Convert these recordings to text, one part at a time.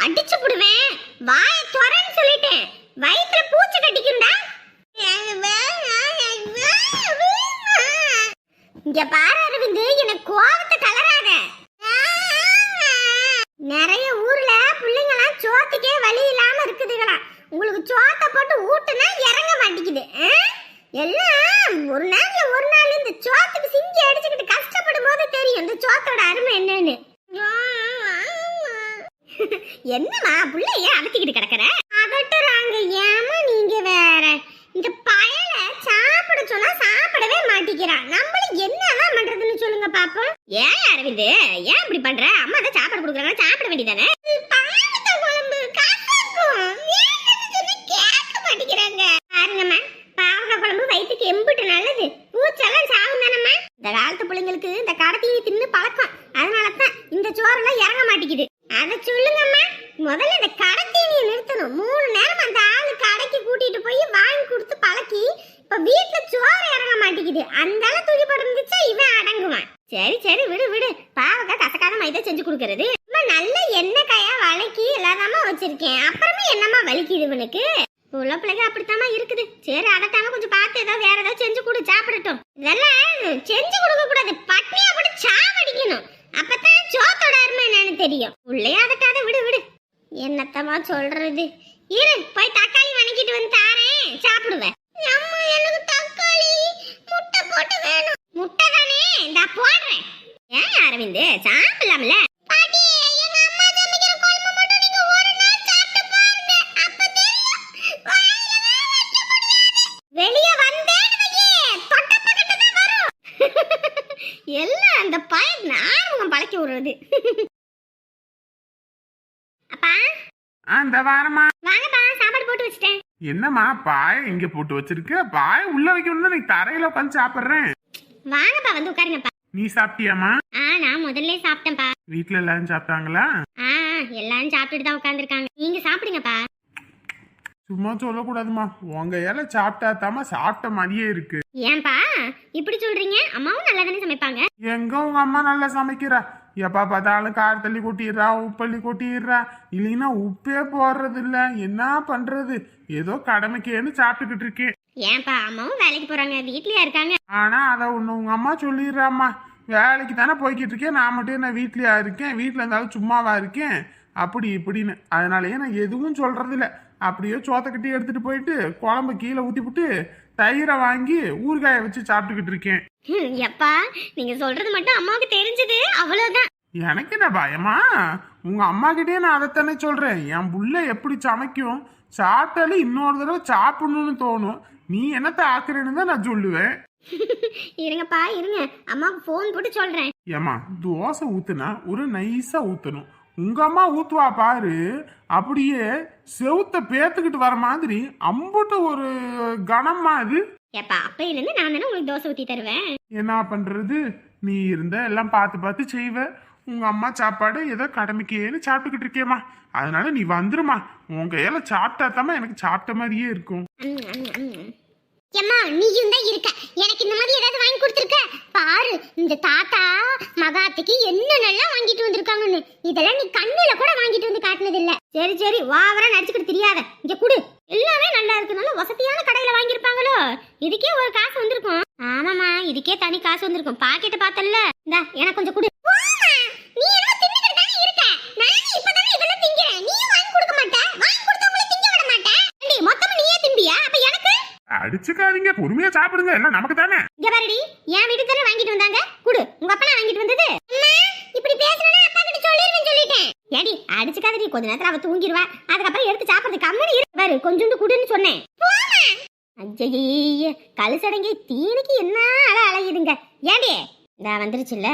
அடிச்சு புடுவேன். வாயை தொறன்னு சொல்லிட்டேன். வயித்துல பூச்சி கட்டிக்கும்டா. இங்க பாரு அரவிந்த், எனக்கு கோவத்தை கலராத. நிறைய ஊர்ல பிள்ளைங்களாம் சோத்துக்கே வழி இல்லாம இருக்குதுங்களா. உங்களுக்கு சோத்தை போட்டு ஊட்டுனா இறங்க மாட்டேங்குது. எல்லாம் ஒரு நாள் இந்த சோத்துக்கு சிங்கி அடிச்சுக்கிட்டு கஷ்டப்படும் போது தெரியும் இந்த சோத்தோட அருமை என்னன்னு. என்னமா புள்ளைய அடத்திக்கிட்டு கிடக்குற? அதட்டுறாங்க. ஏமா நீங்க வேற. இந்த பயல சாப்பிட சொன்னா சாப்பிடவே மாட்டேங்கிறான். நம்மளும் என்னதான் பண்றதுன்னு சொல்லுங்க பாப்போம். ஏன் அரவிந்த், ஏன் இப்படி பண்ற? அம்மா தான் சாப்பாடு கொடுக்குறாங்க, சாப்பிட வேண்டியதானே. குழம்பு கேட்க மாட்டேங்கிறாங்க. பாருங்கம்மா, பாவக்காய் குழம்பு வயிற்றுக்கு எம்பிட்டு நல்லது. பூச்செல்லாம் சாகும் தானம்மா. இந்த காலத்து பிள்ளைங்களுக்கு இந்த கடத்தீனி தின்னு பழக்கம். அதனாலதான் இந்த சோறெல்லாம் இறங்க மாட்டேங்குது. அதை சொல்லுங்கம்மா. முதல்ல இந்த கடத்தீனியை நிறுத்தணும். 3 நேரம் அந்த ஆளு கடைக்கு கூட்டிட்டு போய் வாங்கி கொடுத்து பழக்கி இப்ப வீட்டுல சோறு இறங்க மாட்டேங்குது. அந்த ஆள தூக்கி போட்டுருந்துச்சா இவன் அடங்குவான். சரி சரி விடு விடு. பாவக்காய் கசக்காத மைதா செஞ்சு கொடுக்கறது. நல்ல எண்ணெய் காயா வளைக்கி எல்லாதாமா வச்சிருக்கேன். அப்புறமா என்னமா வலிக்குது இவனுக்கு? உள்ள பிள்ளைங்க அப்படித்தாமா இருக்குது. சரி அதட்டாம கொஞ்சம் பார்த்து ஏதாவது வேற ஏதாவது செஞ்சு கொடு, சாப்பிடட்டும். இதெல்லாம் செஞ்சு கொடுக்க கூடாது, பட்னியா போட்டு சாவடிக்கணும். அப்பதான் சோத்தோட அருமை என்னன்னு தெரியும். உள்ளே அதட்டாத, விடு விடு. என்னத்தமா சொல்றது? இரு, போய் தக்காளி வணக்கிட்டு வந்து தாரேன், சாப்பிடுவேன். அம்மா எனக்கு தக்காளி முட்டை போட்டு வேணும். முட்டை தானே, இந்தா போடுறேன். ஏன் அரவிந்த் சாப்பிடலாம்ல? பாட்டி, எங்க அம்மா சமைக்கிற குழம்பு மட்டும் நீங்க ஒரு நாள் சாப்பிட்டு பாருங்க, அப்ப தெரியும். வெளிய வந்தேன்னு வையே, தொட்ட பக்கத்துல தான் வரும். எல்லாம் அந்த பையன் நானும் பழக்கி விடுறது. அப்பா அந்த வாரமா வாங்கப்பா, சாப்பாடு போட்டு வச்சிட்டேன். என்னம்மா பாய இங்க போட்டு வச்சிருக்க? பாய உள்ள வைக்கணும், நீ தரையில உட்காந்து சாப்பிடுறேன். வாங்கப்பா, வந்து உட்காருங்கப்பா. நீ சாப்பிட்டியாமா? நான் முதல்ல சாப்பிட்டேன்ப்பா. வீட்டுல எல்லாரும் சாப்பிட்டாங்களா? எல்லாரும் சாப்பிட்டுட்டு தான் உட்காந்துருக்காங்க. நீங்க சாப்பிடுங்கப்பா. சும்மா சொல்லக்கூடாதுமா, உங்க இலை சாப்பிட்டா தாமா சாப்பிட்ட மாதிரியே இருக்கு. ஏன்பா இப்படி சொல்றீங்க? அம்மாவும் நல்லா தானே சமைப்பாங்க. எங்க உங்க அம்மா நல்லா சமைக்கிறா? எப்ப பார்த்தாலும் காரத்தள்ளி கொட்டிடுறா, உப்பள்ளி கொட்டிடுறா, இல்லைன்னா உப்பே போடுறது இல்ல. என்ன பண்றது? ஏதோ கடமைக்கேன்னு சாப்பிட்டுக்கிட்டு இருக்கேன். ஏன்பா அம்மாவும் வேலைக்கு போறாங்க, வீட்லயா இருக்காங்க. ஆனா அத ஒண்ணு உங்க அம்மா சொல்லிடுறாம்மா, வேலைக்கு தானே போய்கிட்டு இருக்கேன், நான் மட்டும் நான் வீட்லயா இருக்கேன், வீட்டுல இருந்தாலும் சும்மாவா இருக்கேன் அப்படி இப்படின்னு. அதனாலயே நான் எதுவும் சொல்றது இல்ல. அப்படியே சோத்த கட்டி எடுத்துட்டு போயிட்டு குழம்பு கீழே ஊத்திவிட்டு தயிரை வாங்கி ஊறுகாய வச்சு சாப்பிட்டுக்கிட்டு இருக்கேன். எப்பா நீங்க சொல்றது மட்டும் அம்மாவுக்கு தெரிஞ்சது அவ்வளவுதான். எனக்கு என்ன பயமா? உங்க அம்மா கிட்டே நான் அதைத்தானே சொல்றேன். என் புள்ள எப்படி சமைக்கும், சாப்பிட்டாலும் இன்னொரு தடவை சாப்பிடணும்னு தோணும். நீ என்னத்த ஆக்குறேன்னு தான் நான் சொல்லுவேன். இருங்கப்பா இருங்க, அம்மாவுக்கு போன் போட்டு சொல்றேன். ஏமா, தோசை ஊத்துனா ஒரு நைஸா ஊத்தணும். உங்க அம்மா ஊத்துவா பாரு, அப்படியே செவுத்த பேத்துக்கிட்டு வர மாதிரி அம்புட்டு ஒரு கனமா அது. ஏப்பா அப்பையில இருந்து நான் தானே உங்களுக்கு தோசை ஊத்தி தருவேன். என்ன பண்றது? நீ இருந்த எல்லாம் பார்த்து பார்த்து செய்வ. உங்க அம்மா சாப்பாடு ஏதோ கடமைக்கேன்னு சாப்பிட்டுக்கிட்டு இருக்கேம்மா. அதனால நீ வந்துருமா, உன் கையால சாப்பிட்டா தாமா எனக்கு சாப்பிட்ட மாதிரியே இருக்கும். ஏம்மா நீயும் தான் இருக்க, எனக்கு இந்த மாதிரி ஏதாவது வாங்கி கொடுத்துருக்க பாரு. இந்த தாத்தா மகாத்துக்கு என்னென்னலாம் வாங்கிட்டு வந்திருக்காங்கன்னு இதெல்லாம் நீ கண்ணுல கூட வாங்கிட்டு வந்து காட்டினது இல்ல. சரி சரி வாவரா நடிச்சுக்கிட்டு தெரியாத, இங்க குடு. எல்லாமே நல்லா இருக்குனால வசதியான கடையில வாங்கியிருப்பாங்களோ, இதுக்கே ஒரு காசு வந்திருக்கும். ஆமாமா, இதுக்கே தனி காசு வந்திருக்கும். பாக்கெட் பார்த்தல்ல, இந்தா எனக்கு கொஞ்சம் குடு. நீ என்ன தின்னுக்கிட்டு தானே இருக்க, நான் இப்பதானே இதெல்லாம் திங்கறேன். நீ வாங்கி கொடுக்க மாட்டே, வாங்கி கொடுத்தவங்கள திங்க விட மாட்டே. ஏண்டி மொத்தமா நீயே திம்பியா? அப்ப எனக்கு அடிச்சுக்காதீங்க, பொறுமையா சாப்பிடுங்க, எல்லாம் நமக்கு தானே. இங்க பாருடி, என் வீட்டுக்கு தானே வாங்கிட்டு வந்தாங்க, குடு. உங்க அப்பா வாங்கிட்டு வந்தது. அம்மா இப்படி பேசுறேன்னா அப்பா கிட்ட சொல்லிருவேன்னு சொல்லிட்டேன். ஏடி அடிச்சுக்காதடி, கொஞ்ச நேரத்துல அவ தூங்கிடுவா, அதுக்கப்புறம் எடுத்து சாப்பிடுறது கம்மனி இரு. பாரு கொஞ்சோண்டு குடுன்னு சொன்னேன். ஐயே கழுசடங்கி தீனிக்கு என்ன அலையுதுங்க. ஏண்டி இந்த வந்துருச்சுல்ல,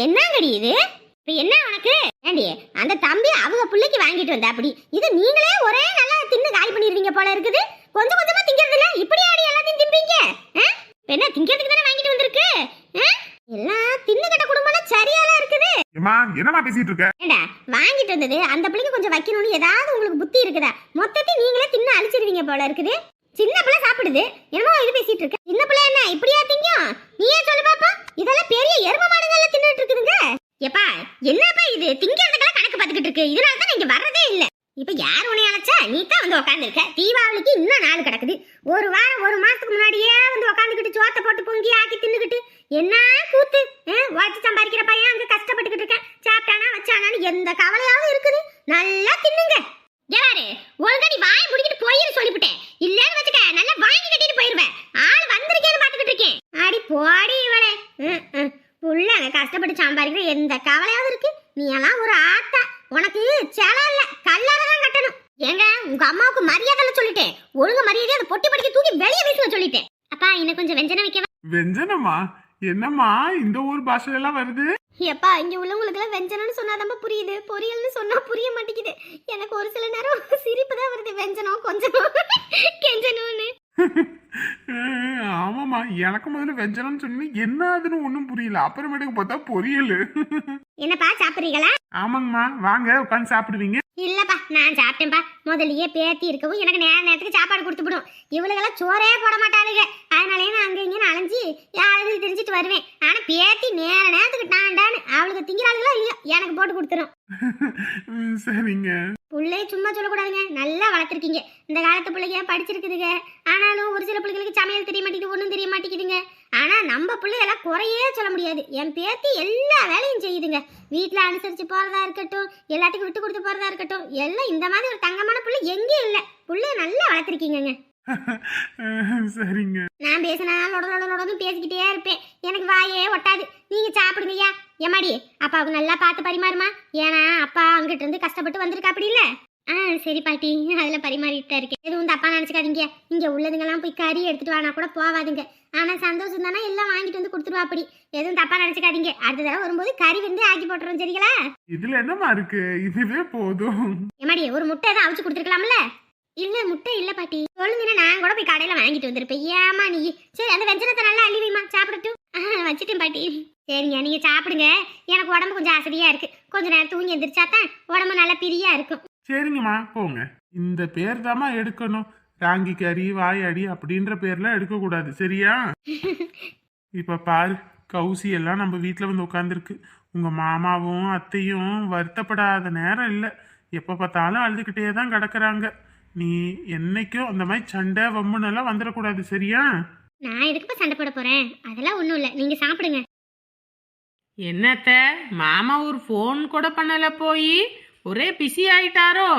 என்னங்கடி இது? இப்ப என்ன உனக்கு? ஏண்டி அந்த தம்பி அவங்க பிள்ளைக்கு வாங்கிட்டு வந்தா அப்படி, இது நீங்களே ஒரே நல்லா தின்னு காலி பண்ணிடுவீங்க போல இருக்குது. கொஞ்சம் கொஞ்சமா திங்கிறது இல்ல, இப்படி ஆடி எல்லாத்தையும் திம்பீங்க. என்ன திங்கிறதுக்கு தானே வாங்கிட்டு வந்திருக்கு? எல்லாம் தின்னுகிட்ட குடும்பம்னா சரியால இருக்குது. என்னமா பேசிட்டு இருக்க? ஏண்டா வாங்கிட்டு வந்தது அந்த பிள்ளைக்கு கொஞ்சம் வைக்கணும்னு ஏதாவது உங்களுக்கு புத்தி இருக்குதா? மொத்தத்தையும் நீங்களே தின்னு அழிச்சிருவீங்க போல இருக்குது. சின்ன பிள்ளை சாப்பிடுது, என்னமோ இது பேசிட்டு இருக்க. சின்ன பிள்ளை என்ன இப்படியா திங்கும்? நீயே சொல்லு பாப்பா. இதெல்லாம் பெரிய எரும மாடுங்க எல்லாம் தின்னுட்டு இருக்குதுங்க. எப்பா என்னப்பா இது? திங்கிறதுக்கெல்லாம் கணக்கு பார்த்துக்கிட்டு இருக்கு. இதனால தான் இங்க வர்றதே இல்ல. வந்து உட்காந்துருக்க. தீபாவளிக்கு இன்னும் நாள் கிடக்குது. ஒரு வாரம் ஒரு மாசத்துக்கு முன்னாடியே வந்து உட்காந்துக்கிட்டு சோத்தை போட்டு பொங்கி ஆக்கி தின்னுக்கிட்டு என்ன கூத்து. உழைச்சி சம்பாதிக்கிற பையன் அங்க கஷ்டப்பட்டுக்கிட்டு இருக்கேன். சாப்பிட்டானா வச்சானான்னு எந்த கவலையாவும் இருக்குது. நல்லா தின்னுங்க. யாரு ஒழுங்கா நீ வாயை முடிக்கிட்டு போயிரு சொல்லிவிட்டேன். இல்லன்னு வச்சுக்க நல்லா வாங்கி கட்டிட்டு போயிருவேன். ஆள் வந்திருக்கேன்னு பாத்துக்கிட்டு இருக்கேன். அடி போடி இவளே. புள்ளைங்க கஷ்டப்பட்டு சம்பாதிக்கிற எந்த கவலையாவது இருக்கு. நீ எல்லாம் ஒரு ஆத்தா. உனக்கு செலம் இல்ல கல்லாரதான் கட்டணும். ஏங்க உங்க அம்மாவுக்கு மரியாதை சொல்லிட்டேன். ஒழுங்கு மரியாதை அதை பொட்டி படிக்க தூக்கி வெளியே வீசுங்க சொல்லிட்டேன். அப்பா இன்னும் கொஞ்சம் வெஞ்சனம் வைக்கவா? வெஞ்சனமா? என்னம்மா இந்த ஊர் பாஷையில எல்லாம் வருது? எப்பா இங்க உள்ளவங்களுக்கு எல்லாம் வெஞ்சனம்னு சொன்னாதான் புரியுது. பொரியல்னு சொன்னா புரிய மாட்டேங்குது. எனக்கு ஒரு சில நேரம் சிரிப்பு தான் வருது. வெஞ்சனம் கொஞ்சம் கெஞ்சணும்னு. ஆமாமா, எனக்கு முதல்ல வெஞ்சனம்னு சொன்னி என்ன அதுன்னு ஒண்ணும் புரியல. அப்புறமேட்டுக்கு பார்த்தா பொரியல். என்னப்பா சாப்பிடுறீங்களா? ஆமாங்கம்மா, வாங்க உட்காந்து சாப்பிடுவீங்க. இல்லப்பா நான் சாப்பிட்டேன்ப்பா. முதல்லயே பேத்தி இருக்கவும் எனக்கு நேரத்துக்கு சாப்பாடு கொடுத்துவிடும். இவளுக்கெல்லாம் சோறே போட மாட்டாளுங்க. அதனாலயே நான் அங்க இங்கே அலைஞ்சி யாரும் தெரிஞ்சிட்டு வருவேன். ஆனா பேத்தி நேரத்துக்கு டாண்டான்னு அவளுக்கு திங்கிறாளுங்களோ இல்லையோ எனக்கு போட்டு கொடுத்துரும். சரிங்க. பிள்ளைய சும்மா சொல்லக்கூடாதுங்க. நல்லா வளர்த்துருக்கீங்க. இந்த காலத்து பிள்ளைங்க படிச்சிருக்குதுங்க. ஆனாலும் ஒரு சில பிள்ளைகளுக்கு சமையல் தெரிய மாட்டேங்குது, ஒன்றும் தெரிய மாட்டேங்குதுங்க. ஆனா நம்ம பிள்ளையெல்லாம் குறையே சொல்ல முடியாது. என் பேத்தி எல்லா வேலையும் செய்யுதுங்க. வீட்டுல அனுசரிச்சு போறதா இருக்கட்டும், எல்லாத்துக்கும் விட்டு கொடுத்து போறதா இருக்கட்டும், எல்லாம் இந்த மாதிரி ஒரு தங்கமான பிள்ளை எங்கேயும் இல்லை. பிள்ளைய நல்லா வளர்த்துருக்கீங்க. சரிங்க. நான் பேசினா லொடன்னு பேசிக்கிட்டே இருப்பேன். எனக்கு வாயே ஒட்டாது. நீங்க சாப்பிடுங்கய்யா. எம்மாடி அப்பாவுக்கு நல்லா பார்த்து பரிமாறுமா. ஏன்னா அப்பா அங்கிட்ட இருந்து கஷ்டப்பட்டு வந்திருக்கா அப்படி இல்ல. சரி பாட்டி, அதுல பரிமாறிட்டு தான் இருக்கேன். எதுவும் தப்பா நினைச்சுக்காதீங்க. இங்க உள்ளதுங்கெல்லாம் போய் கறி எடுத்துட்டு வானா கூட போவாதுங்க. ஆனா சந்தோஷம் தானே எல்லாம் வாங்கிட்டு வந்து கொடுத்துருவா. அப்படி எதுவும் தப்பா நினைச்சுக்காதீங்க. அடுத்த தடவை வரும்போது கறி வந்து ஆக்கி போட்டுறோம். சரிங்களா? இதுல என்னமா இருக்கு? இதுவே போதும். எம்மாடி ஒரு முட்டை தான் அவிச்சு கொடுத்துருக்கலாம்ல. இல்ல முட்டை இல்ல பாட்டி. சொல்லுங்க நான் கூட போய் கடையில வாங்கிட்டு வந்திருப்பேன். ஏமா நீ? சரி அந்த வெஞ்சனத்தை நல்லா அள்ளி வைமா. சாப்பிடட்டும். வச்சுட்டேன் பாட்டி. சரிங்க நீங்க சாப்பிடுங்க. எனக்கு உடம்பு கொஞ்சம் அசதியா இருக்கு. கொஞ்ச நேரம் தூங்கி எந்திரிச்சாதான் உடம்பு நல்லா பிரியா இருக்கும். சரிங்கம்மா போங்க. இந்த பேர் தாமா எடுக்கணும். ராங்கி கறி வாயாடி அப்படின்ற பேர்லாம் எடுக்க கூடாது. சரியா? இப்ப பாரு, கௌசி எல்லாம் நம்ம வீட்டுல வந்து உட்காந்துருக்கு. உங்க மாமாவும் அத்தையும் வருத்தப்படாத நேரம் இல்லை. எப்ப பார்த்தாலும் அழுதுகிட்டே தான் கிடக்குறாங்க. நீ என்னைக்கும் அந்த மாதிரி சண்டை வம்புன்னெல்லாம் வந்துடக்கூடாது. சரியா? நான் எதுக்கு சண்டை போட போறேன்? அதெல்லாம் ஒண்ணும் இல்ல. நீங்க சாப்பிடுங்க. என்னத்த மாமா ஒரு ஃபோன் கூட பண்ணல, போய் ஒரே பிஸி ஆயிட்டாரோ?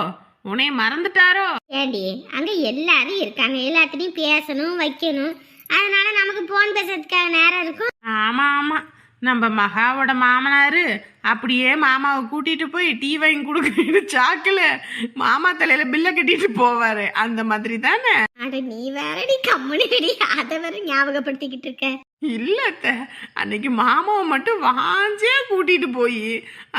உன்னைய மறந்துட்டாரோ? ஏண்டி அங்க எல்லாரும் இருக்காங்க. எல்லாத்தையும் பேசணும் வைக்கணும். அதனால நமக்கு போன் பேசுறதுக்காக நேரம் இருக்கும். ஆமா ஆமா, நம்ம மகாவோட மாமனாரு அப்படியே மாமாவை கூட்டிட்டு போய் டீ வாங்கி கொடுக்க சாக்குல மாமா தலையில பில்ல கட்டிட்டு போவாரு. அந்த மாதிரி தானே? அட நீ வேறடி கம்முனடி. அதை வேற ஞாபகப்படுத்திக்கிட்டு இருக்க. இல்லத்த, அன்னைக்கு மாமாவை மட்டும் வாஞ்சே கூட்டிட்டு போய்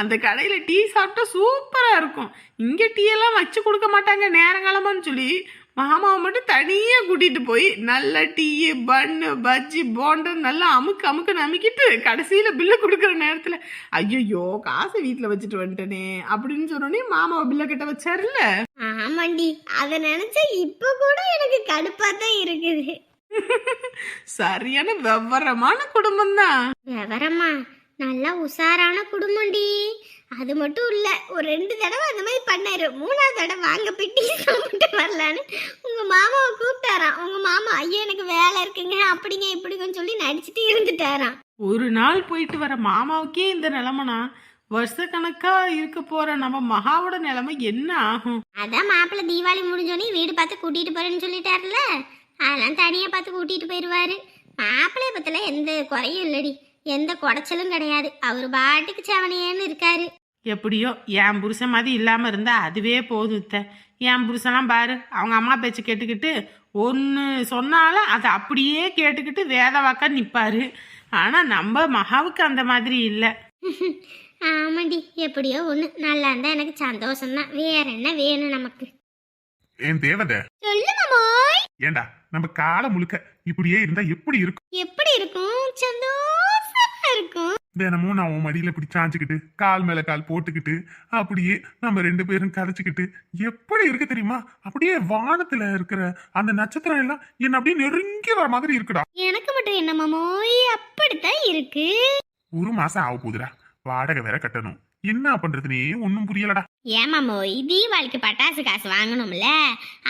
அந்த கடையில டீ சாப்பிட்டா சூப்பரா இருக்கும். இங்க டீ எல்லாம் வச்சு கொடுக்க மாட்டாங்க நேரங்காலமான்னு சொல்லி மாமாவை மட்டும் தனியா கூட்டிட்டு போய் நல்ல டீ பன்னு பஜ்ஜி போண்டு நல்லா அமுக்கு அமுக்குன்னு அமுக்கிட்டு கடைசியில பில்ல கொடுக்குற நேரத்துல ஐயோ காசை வீட்டுல வச்சுட்டு வந்துட்டனே அப்படின்னு சொன்னோடனே மாமாவை பில்ல கட்ட வச்சாருல்ல. ஆமாண்டி, அதை நினைச்சா இப்ப கூட எனக்கு கடுப்பா தான் இருக்குது. சரியான விவரமான குடும்பம் தான். விவரமா? நல்லா உஷாரான குடும்பம்டி. அது மட்டும் இல்ல, ஒரு 2 தடவை அந்த மாதிரி பண்ணாரு. 3ஆவது தடவை வாங்க போய் டீ சாப்பிட்டு வரலான்னு உங்க மாமாவை கூப்பிட்டாராம். உங்க மாமா ஐயோ எனக்கு வேலை இருக்குங்க அப்படிங்க இப்படிங்கன்னு சொல்லி நடிச்சுட்டு இருந்துட்டாராம். ஒரு நாள் போயிட்டு வர மாமாவுக்கே இந்த நிலைமைனா வருஷ கணக்கா இருக்க போற நம்ம மகாவோட நிலைமை என்ன ஆகும்? அதான் மாப்பிள்ளை தீபாவளி முடிஞ்சோடனே வீடு பார்த்து கூட்டிட்டு போறேன்னு சொல்லிட்டாருல. அதெல்லாம் தனியா பார்த்து கூட்டிட்டு போயிடுவாரு. மாப்பிள்ளைய பத்தில எந்த குறையும் இல்லடி, எந்த குடைச்சலும் கிடையாது. அவரு பாட்டுக்கு செவனையேன்னு இருக்காரு. எப்படியோ என் புருஷன் மாதிரி இல்லாம இருந்தா அதுவே போதும். என் புருஷன்லாம் பாரு, அவங்க அம்மா பேச்சு கேட்டுக்கிட்டு ஒன்று சொன்னாலும் அதை அப்படியே கேட்டுக்கிட்டு வேத வாக்கா நிற்பாரு. ஆனா நம்ம மகாவுக்கு அந்த மாதிரி இல்லை. ஆமாண்டி, எப்படியோ ஒண்ணு நல்லா இருந்தா எனக்கு சந்தோஷம்தான். வேற என்ன வேணும் நமக்கு? என் தேவதை சொல்லு மாமோய். ஏண்டா நம்ம காலம் முழுக்க இப்படியே இருந்தா எப்படி இருக்கும்? எப்படி இருக்கும்? சந்தோஷமா இருக்கும். தினமும் நான் உன் மடியில இப்படி சாஞ்சுக்கிட்டு கால் மேல கால் போட்டுக்கிட்டு அப்படியே நம்ம 2 பேரும் கதைச்சுக்கிட்டு எப்படி இருக்கு தெரியுமா? அப்படியே வானத்துல இருக்கிற அந்த நட்சத்திரம் எல்லாம் என்ன அப்படியே நெருங்கி வர மாதிரி இருக்குடா. எனக்கு மட்டும் என்ன மாமோய் அப்படித்தான் இருக்கு. 1 மாசம் ஆக போகுதுடா. வாடகை வேற கட்டணும். என்ன பண்றது நீ ஒன்னும் புரியலடா. ஏமாமோய் தீபாவளிக்கு பட்டாசு காசு வாங்கணும்ல,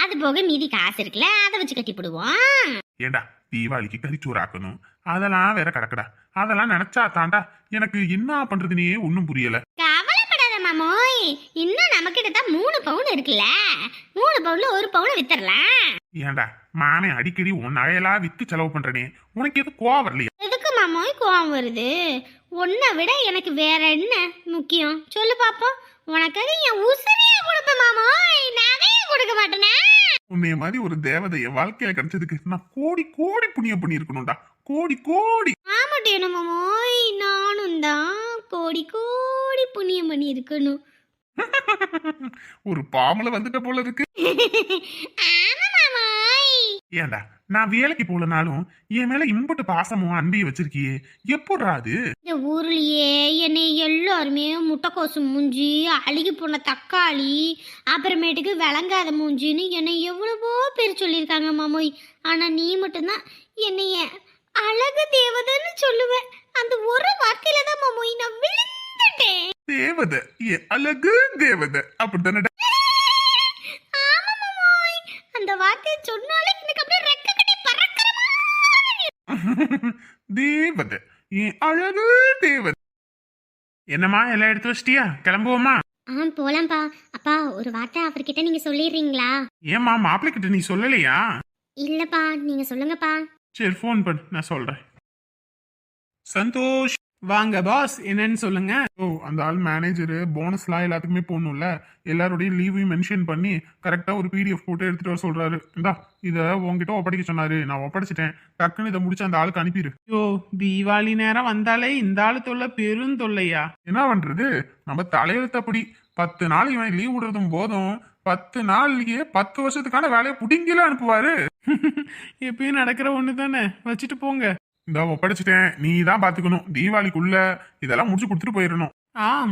அது போக மீதி காசு இருக்குல்ல, அதை வச்சு கட்டிப்பிடுவோம். ஏண்டா தீபாவளிக்கு கறிச்சோறு ஆக்கணும், அதெல்லாம் வேற கிடக்குடா. அதெல்லாம் நினைச்சா தாண்டா எனக்கு என்ன பண்றது நீ ஒன்னும் புரியல. கவலைப்படாத மாமோய், இன்னும் நமக்கிட்ட தான் 3 பவுன் இருக்குல்ல, 3 பவுன்ல 1 பவுன் வித்தரலாம். ஏண்டா மாமே அடிக்கடி உன் நகையெல்லாம் வித்து செலவு பண்றனே, உனக்கு எது கோவம் வரலையா? எதுக்கு மாமோய் கோவம் வருது? உன்னை விட எனக்கு வேற என்ன முக்கியம் சொல்லு பாப்போம். உனக்காக என் உசிரியே கொடுப்பேன் மாமோய், நகையே கொடுக்க மாட்டேனா? உன்னைய மாதிரி ஒரு தேவதை என் வாழ்க்கையில கிடைச்சதுக்கு நான் கோடி கோடி புண்ணியம் பண்ணியிருக்கணும்டா, கோடி கோடி. ஆமாட்டேன மாமோய், நானும் தான் கோடி கோடி புண்ணியம் பண்ணி இருக்கணும். ஒரு பாம்புல வந்துட்ட போல இருக்கு. ஆமா மாமோய். ஏண்டா நான் வேலைக்கு போலனாலும் என் மேல இம்புட்டு பாசமும் அன்பையும் வச்சிருக்கியே, எப்படா அது? இந்த ஊர்லயே என்னை எல்லாருமே முட்டைக்கோசு மூஞ்சி, அழுகி போன தக்காளி, அப்புறமேட்டுக்கு விளங்காத மூஞ்சின்னு என்னை எவ்வளவோ பேர் சொல்லியிருக்காங்க மாமோய். ஆனா நீ மட்டும்தான் என்னைய அழகு தேவதைன்னு சொல்லுவேன். அந்த ஒரு வார்த்தையில தான் மாமோய் நான் விழுந்துட்டேன். தேவதை, என் அழகு தேவதை, அப்படித்தானடா? ஆமா மாமோய், அந்த வார்த்தையை சொன்னாலே எனக்கு அப்படியே ரெக்க கட்டி பறக்கிற மாதிரி. தேவதை, என் அழகு தேவதை. என்னம்மா எல்லாம் எடுத்து வச்சிட்டியா? கிளம்புவோமா? போலாம்ப்பா. அப்பா ஒரு வார்த்தை அவர்கிட்ட நீங்க சொல்லிடுறீங்களா? ஏம்மா மாப்பிள்ளை கிட்ட நீ சொல்லலையா? இல்லப்பா, நீங்க சொல்லுங்கப்பா. சரி ஃபோன் பண்ணு, நான் சொல்றேன். சந்தோஷ். வாங்க பாஸ், என்னன்னு சொல்லுங்க. ஓ அந்த ஆள் மேனேஜரு போனஸ்லாம் எல்லாத்துக்குமே போடணும்ல, எல்லாரோடைய லீவையும் மென்ஷன் பண்ணி கரெக்டாக ஒரு பிடிஎஃப் போட்டு எடுத்துட்டு வர சொல்றாரு. இந்தா இதை உங்ககிட்ட ஒப்படைக்க சொன்னாரு, நான் ஒப்படைச்சிட்டேன். டக்குன்னு இதை முடிச்சு அந்த ஆளுக்கு அனுப்பிடு. ஐயோ, தீபாவளி நேரம் வந்தாலே இந்த ஆளு தொல்லை பெரும் தொல்லையா. என்ன பண்றது, நம்ம தலையெழுத்தப்படி 10 நாள் இவன் லீவ் விடுறதும் போதும், 10 நாள்லயே 10 வருஷத்துக்கான வேலையை புடிங்கில அனுப்புவாரு. எப்பயும் நடக்கிற ஒண்ணு தானே, வச்சுட்டு போங்க. இந்த ஒப்படைச்சிட்டேன், நீ தான் பாத்துக்கணும். தீபாவளிக்குள்ள இதெல்லாம் முடிச்சு கொடுத்துட்டு போயிடணும்.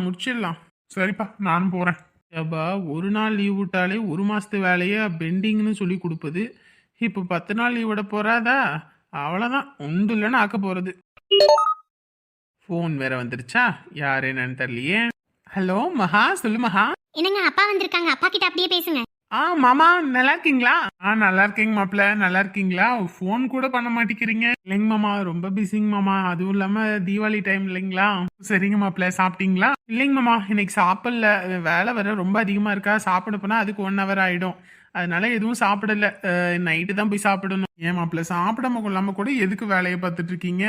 முடிச்சிடலாம். சரிப்பா நானும் போறேன். ஏப்பா, ஒரு நாள் லீவ் விட்டாலே 1 மாசத்து வேலையை பெண்டிங்னு சொல்லி கொடுப்பது, இப்போ 10 நாள் லீவ் விட போறாதா? அவ்வளோதான், உண்டு இல்லைன்னு ஆக்க போறது. ஃபோன் வேற வந்துருச்சா, யாரு என்னன்னு தெரியலையே. ஹலோ மகா, சொல்லு மகா. என்னங்க அப்பா வந்திருக்காங்க, அப்பா கிட்ட அப்படியே பேசுங்க. மாமா நல்லா இருக்கீங்களா? நல்லா இருக்கீங்க மாப்பிள்ள, நல்லா இருக்கீங்களா? ஃபோன் கூட பண்ண மாட்டேங்கிறீங்க. இல்லைங்க மாமா, ரொம்ப பிஸிங்க மாமா. அதுவும் இல்லாம தீபாவளி டைம் இல்லைங்களா. சரிங்க மாப்பிள்ள, சாப்பிட்டீங்களா? இல்லைங்க மாமா, இன்னைக்கு சாப்பிடல. வேலை வர ரொம்ப அதிகமா இருக்கா, சாப்பிட போனா அதுக்கு 1 hour ஆயிடும். அதனால எதுவும் சாப்பிடல. நைட்டு தான் போய் சாப்பிடணும். ஏன் மாப்பிள்ள சாப்பிடாம கொள்ளாம கூட எதுக்கு வேலையை பார்த்துட்டு இருக்கீங்க?